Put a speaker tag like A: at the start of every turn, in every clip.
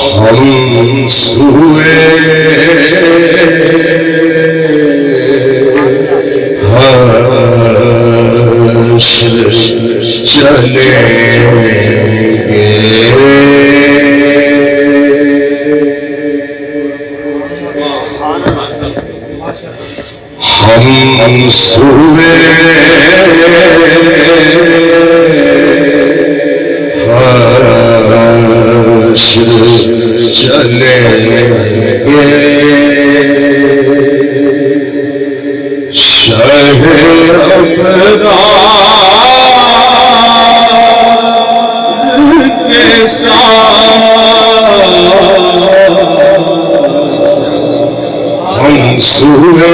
A: ہم سوئے حشر چلیں گے، ہم سوئے حشر چلیں گے، شہ ابرار کے ساتھ ہم سوئے،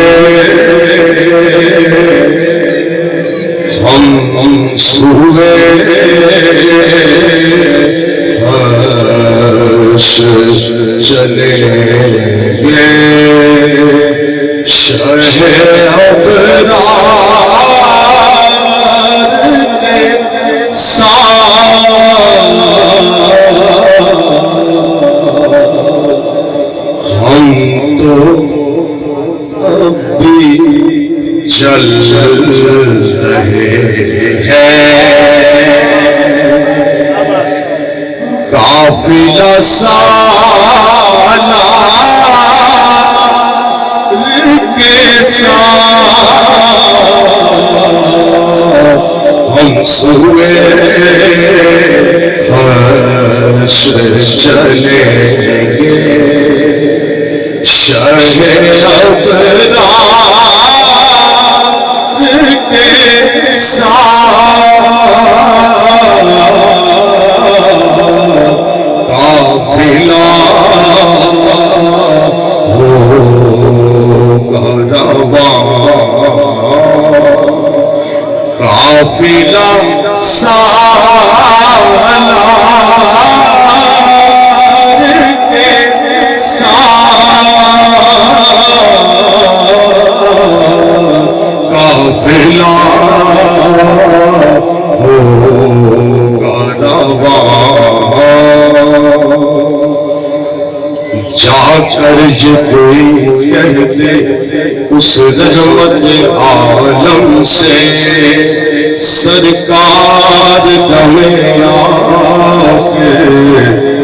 A: ہم سوئے حشر چلیں گے، شہ ابرار کے ساتھ ہم تو اب بھی چل رہے ہیں، قافلہ سالار کے ساتھ ہم سوئے حشر چلیں گے، شہ ابرار کے ساتھ قافلہ ہوگا رواں، قافلہ سالار کے ساتھ قافلہ ہوگا رواں، جا کر یہ کوئی کہہ دے اس رحمت عالم سے، سرکار دم آخر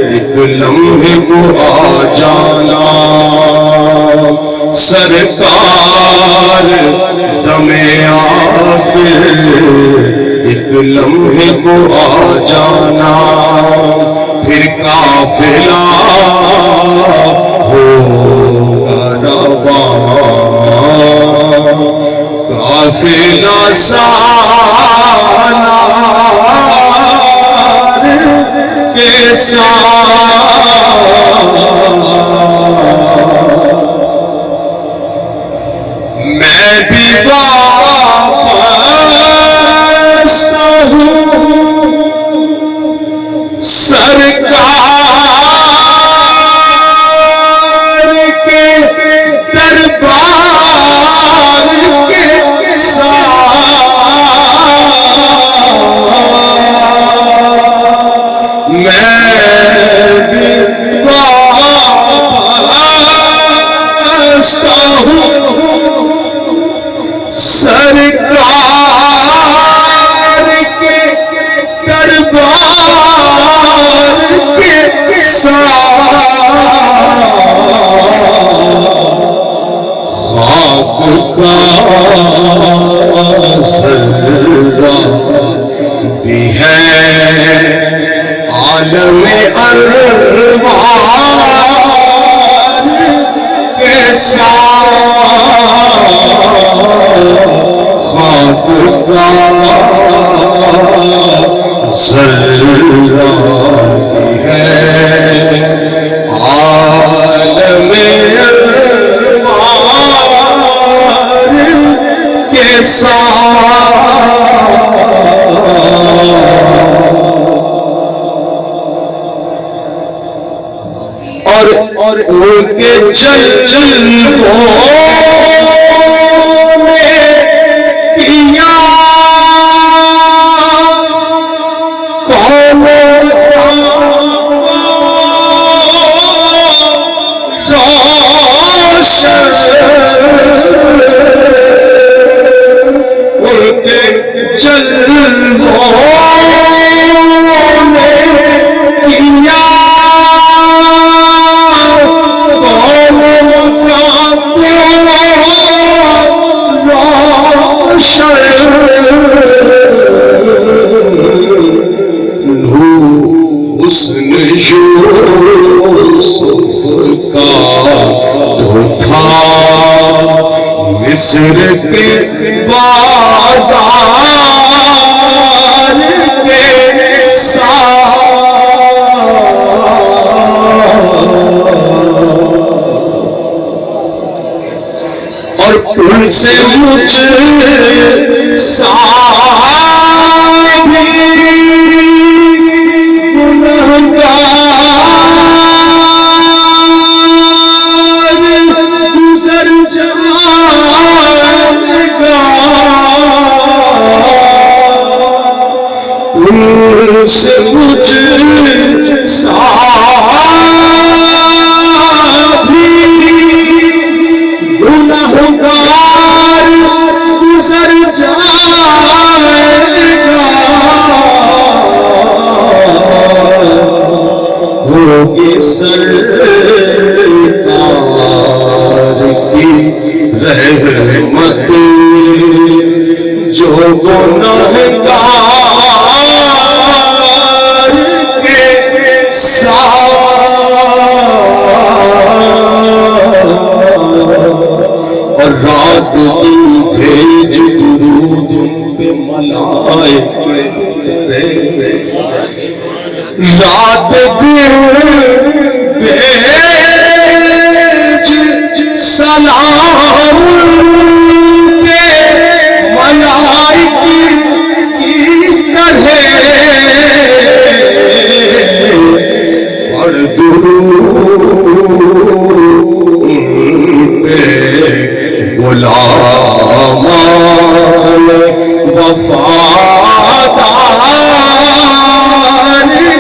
A: ایک لمحے کو آ جانا، سرکار دم آخر ایک لمحے کو آ جانا، پھر قافلہ ہوگا رواں، قافلہ سالار کے ساتھ میں بھی وابستہ ہوں سرکار کے دربار کے ساتھ، میں بھی وابستہ ہوں سرکار کے دربار کے ساتھ، خاک کا ذرہ بھی ہے عالم ارواح کے ساتھ، خاک کا ذرہ ہے عالم ارواح کے ساتھ، اور ان کے جلووں میں کیا قوم ان کے جلووں نے کیا حسن یوسف کا تو تھا مصر کے بازار کے ساتھ اور ان سے مجھ سے مجھ بھی گنہگار گزر جائے گا ہوگی سرکار کی رحمت جو گنہگار اور رات دن بھیج درود پہ ملائکے رات دن بھیج سلام پہ ملائکے کی طرح اور درود غلامان وفادار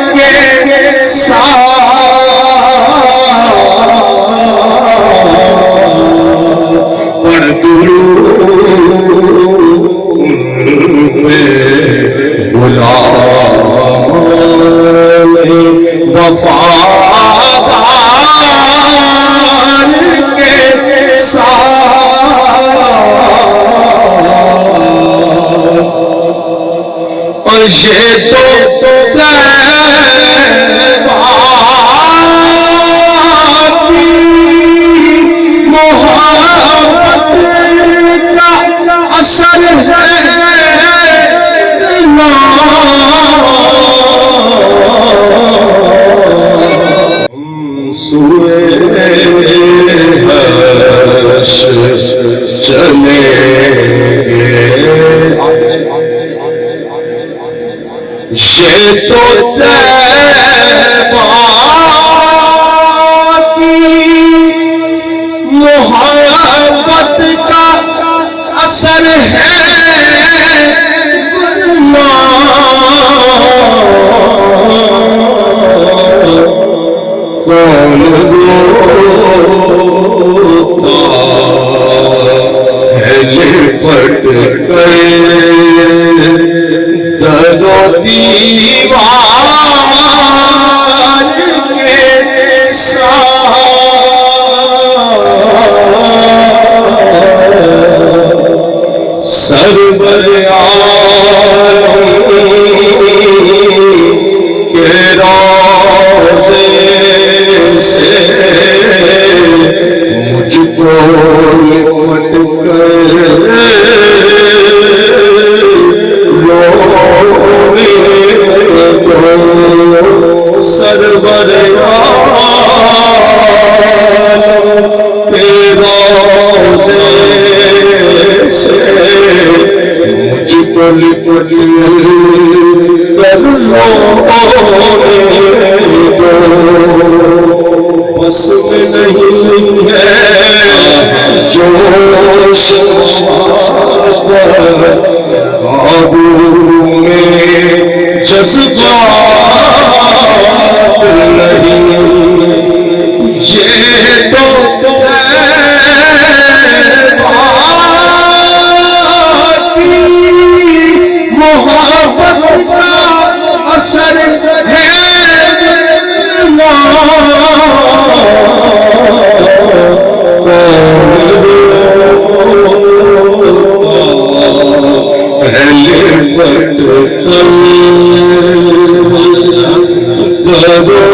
A: کے ساتھ اور درود غلامان وفادار کے ساتھ اور یہ تو محبت کا اثر سوئے حرش چلے گے یہ تو طیبہ کی محبت کا اثر ہے کون روتا ہے لپٹ کر درد و دیوار کے ساتھ سرور عالم کے روضے سے مجھ کو لپٹ کر رونے دو سرور عالم کے روضے سے مجھ کو لپٹ کر رونے دو بس میں نہیں ہے جوش قابو میں جذبات نہیں یہ تو محمد